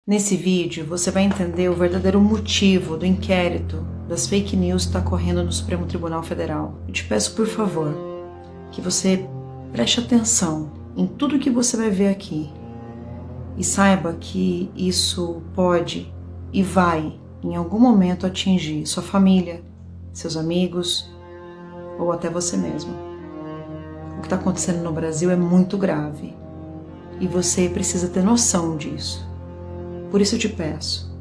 Nesse vídeo, você vai entender o verdadeiro motivo do inquérito das fake news que está correndo no Supremo Tribunal Federal. Eu te peço, por favor, que você preste atenção em tudo que você vai ver aqui e saiba que isso pode e vai, em algum momento, atingir sua família, seus amigos ou até você mesmo. O que está acontecendo no Brasil é muito grave e você precisa ter noção disso. Por isso eu te peço,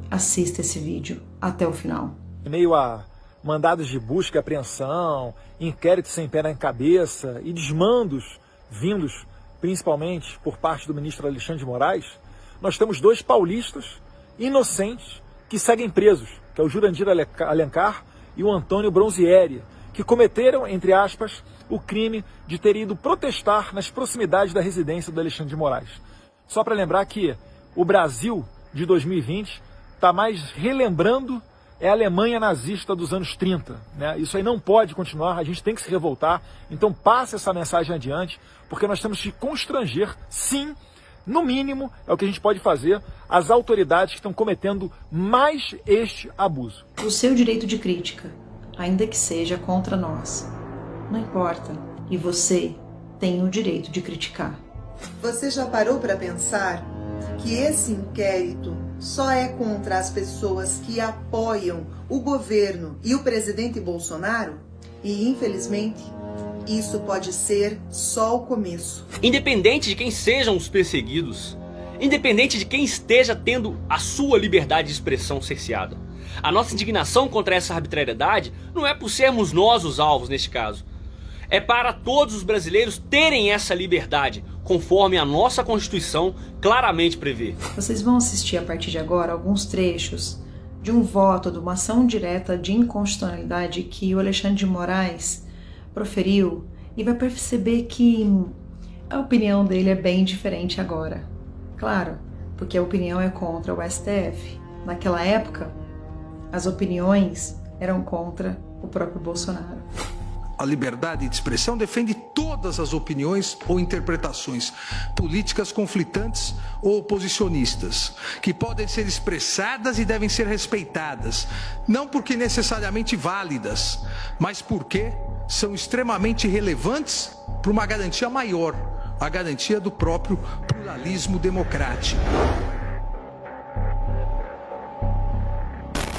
assista esse vídeo até o final. Em meio a mandados de busca e apreensão, inquéritos sem pé na cabeça e desmandos vindos principalmente por parte do ministro Alexandre de Moraes, nós temos dois paulistas inocentes que seguem presos, que é o Jurandir Alencar e o Antônio Bronzieri, que cometeram, entre aspas, o crime de ter ido protestar nas proximidades da residência do Alexandre de Moraes. Só para lembrar que o Brasil de 2020 está mais relembrando a Alemanha nazista dos anos 30. Né? Isso aí não pode continuar, a gente tem que se revoltar. Então passe essa mensagem adiante, porque nós temos que constranger, sim, no mínimo, é o que a gente pode fazer, as autoridades que estão cometendo mais este abuso. O seu direito de crítica, ainda que seja contra nós, não importa. E você tem o direito de criticar. Você já parou para pensar que esse inquérito só é contra as pessoas que apoiam o governo e o presidente Bolsonaro? E, infelizmente, isso pode ser só o começo. Independente de quem sejam os perseguidos, independente de quem esteja tendo a sua liberdade de expressão cerceada, a nossa indignação contra essa arbitrariedade não é por sermos nós os alvos neste caso. É para todos os brasileiros terem essa liberdade, conforme a nossa Constituição claramente prevê. Vocês vão assistir a partir de agora alguns trechos de um voto de uma ação direta de inconstitucionalidade que o Alexandre de Moraes proferiu e vai perceber que a opinião dele é bem diferente agora. Claro, porque a opinião é contra o STF. Naquela época, as opiniões eram contra o próprio Bolsonaro. A liberdade de expressão defende todas as opiniões ou interpretações políticas conflitantes ou oposicionistas, que podem ser expressadas e devem ser respeitadas, não porque necessariamente válidas, mas porque são extremamente relevantes para uma garantia maior, a garantia do próprio pluralismo democrático.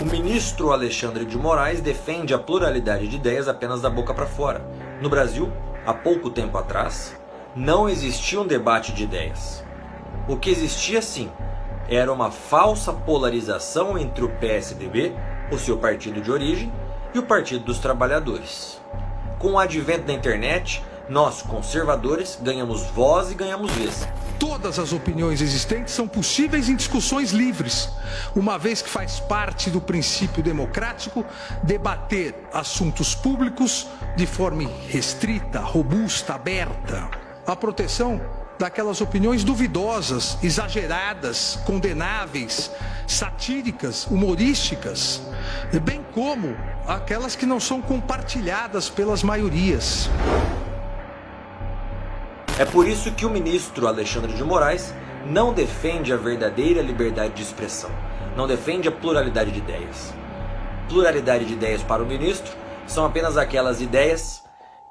O ministro Alexandre de Moraes defende a pluralidade de ideias apenas da boca para fora. No Brasil, há pouco tempo atrás, não existia um debate de ideias. O que existia sim, era uma falsa polarização entre o PSDB, o seu partido de origem, e o Partido dos Trabalhadores. Com o advento da internet, nós, conservadores, ganhamos voz e ganhamos vez. Todas as opiniões existentes são possíveis em discussões livres, uma vez que faz parte do princípio democrático debater assuntos públicos de forma restrita, robusta, aberta. A proteção daquelas opiniões duvidosas, exageradas, condenáveis, satíricas, humorísticas, bem como aquelas que não são compartilhadas pelas maiorias. É por isso que o ministro Alexandre de Moraes não defende a verdadeira liberdade de expressão, não defende a pluralidade de ideias. Pluralidade de ideias para o ministro são apenas aquelas ideias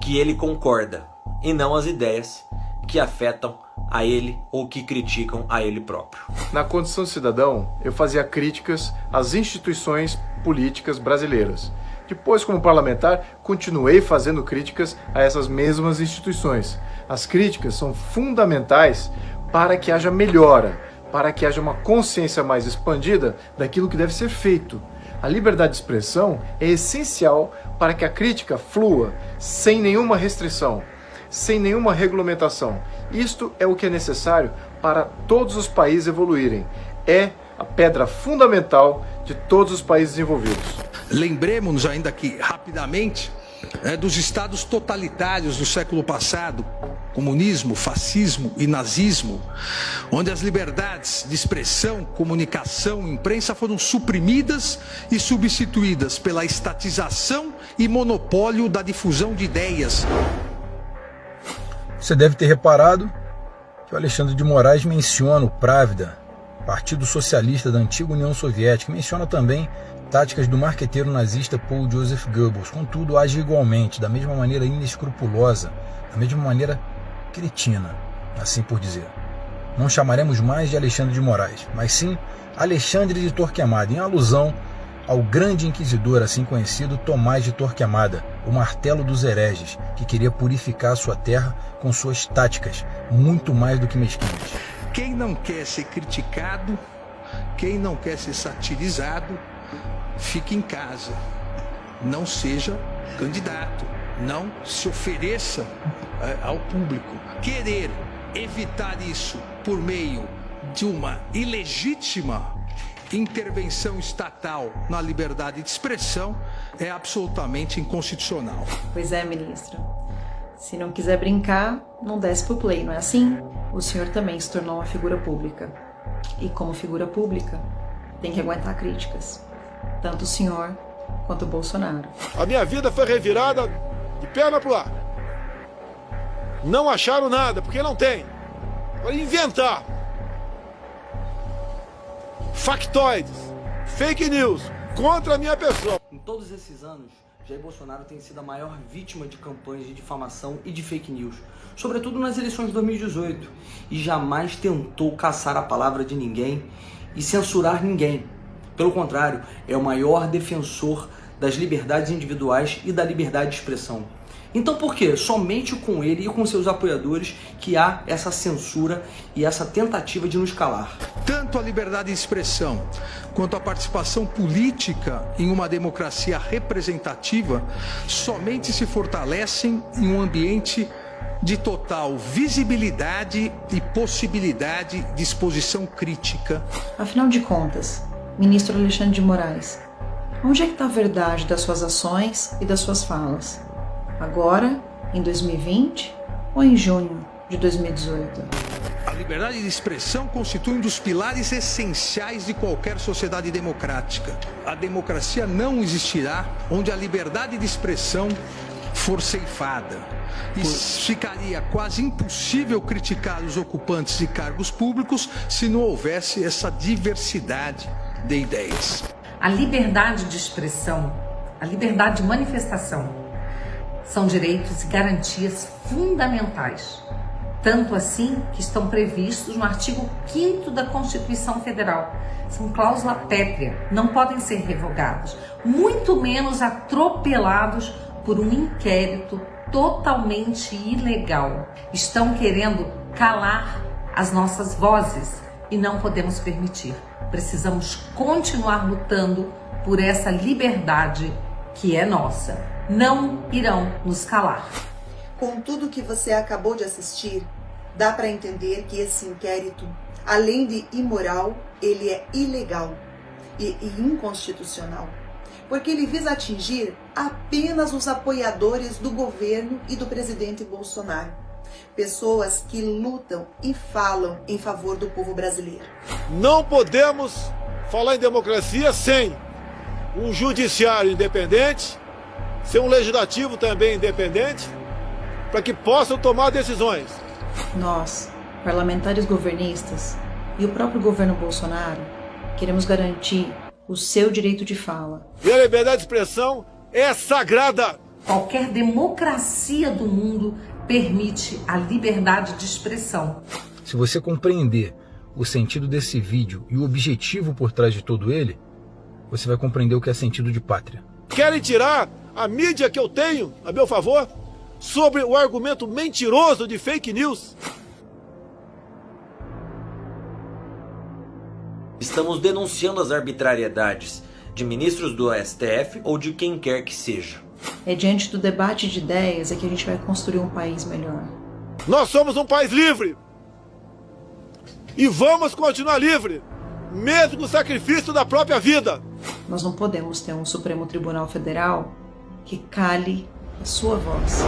que ele concorda, e não as ideias que afetam a ele ou que criticam a ele próprio. Na condição de cidadão, eu fazia críticas às instituições políticas brasileiras. Depois, como parlamentar, continuei fazendo críticas a essas mesmas instituições. As críticas são fundamentais para que haja melhora, para que haja uma consciência mais expandida daquilo que deve ser feito. A liberdade de expressão é essencial para que a crítica flua sem nenhuma restrição, sem nenhuma regulamentação. Isto é o que é necessário para todos os países evoluírem. É a pedra fundamental de todos os países desenvolvidos. Lembremos-nos ainda aqui, rapidamente, dos estados totalitários do século passado, comunismo, fascismo e nazismo, onde as liberdades de expressão, comunicação, imprensa foram suprimidas e substituídas pela estatização e monopólio da difusão de ideias. Você deve ter reparado que o Alexandre de Moraes menciona o Právida Partido Socialista da antiga União Soviética, menciona também táticas do marqueteiro nazista Paul Joseph Goebbels, contudo age igualmente, da mesma maneira inescrupulosa, da mesma maneira cretina, assim por dizer. Não chamaremos mais de Alexandre de Moraes, mas sim Alexandre de Torquemada, em alusão ao grande inquisidor, assim conhecido, Tomás de Torquemada, o martelo dos hereges, que queria purificar sua terra com suas táticas, muito mais do que mesquinhas. Quem não quer ser criticado, quem não quer ser satirizado, fique em casa. Não seja candidato, não se ofereça ao público. Querer evitar isso por meio de uma ilegítima intervenção estatal na liberdade de expressão é absolutamente inconstitucional. Pois é, ministro. Se não quiser brincar, não desce pro play, não é assim? O senhor também se tornou uma figura pública. E como figura pública, tem que aguentar críticas. Tanto o senhor quanto o Bolsonaro. A minha vida foi revirada de perna pro ar. Não acharam nada, porque não tem. Para inventar factoides, fake news contra a minha pessoa. Em todos esses anos, Jair Bolsonaro tem sido a maior vítima de campanhas de difamação e de fake news, sobretudo nas eleições de 2018, e jamais tentou caçar a palavra de ninguém e censurar ninguém. Pelo contrário, é o maior defensor das liberdades individuais e da liberdade de expressão. Então por que somente com ele e com seus apoiadores que há essa censura e essa tentativa de nos calar? Tanto a liberdade de expressão quanto a participação política em uma democracia representativa somente se fortalecem em um ambiente de total visibilidade e possibilidade de exposição crítica. Afinal de contas, ministro Alexandre de Moraes, onde é que está a verdade das suas ações e das suas falas? Agora, em 2020 ou em junho de 2018? A liberdade de expressão constitui um dos pilares essenciais de qualquer sociedade democrática. A democracia não existirá onde a liberdade de expressão for ceifada. E ficaria quase impossível criticar os ocupantes de cargos públicos se não houvesse essa diversidade de ideias. A liberdade de expressão, a liberdade de manifestação são direitos e garantias fundamentais, tanto assim que estão previstos no artigo 5º da Constituição Federal. São cláusula pétrea, não podem ser revogados, muito menos atropelados por um inquérito totalmente ilegal. Estão querendo calar as nossas vozes e não podemos permitir. Precisamos continuar lutando por essa liberdade que é nossa. Não irão nos calar. Com tudo que você acabou de assistir, dá para entender que esse inquérito, além de imoral, ele é ilegal e inconstitucional, porque ele visa atingir apenas os apoiadores do governo e do presidente Bolsonaro, pessoas que lutam e falam em favor do povo brasileiro. Não podemos falar em democracia sem um judiciário independente, ser um legislativo também independente, para que possam tomar decisões. Nós, parlamentares governistas e o próprio governo Bolsonaro, queremos garantir o seu direito de fala. E a liberdade de expressão é sagrada. Qualquer democracia do mundo permite a liberdade de expressão. Se você compreender o sentido desse vídeo e o objetivo por trás de todo ele, você vai compreender o que é sentido de pátria. Querem tirar a mídia que eu tenho a meu favor sobre o argumento mentiroso de fake news. Estamos denunciando as arbitrariedades de ministros do STF ou de quem quer que seja. É diante do debate de ideias que a gente vai construir um país melhor. Nós somos um país livre. E vamos continuar livre, mesmo com o sacrifício da própria vida. Nós não podemos ter um Supremo Tribunal Federal que cale a sua voz.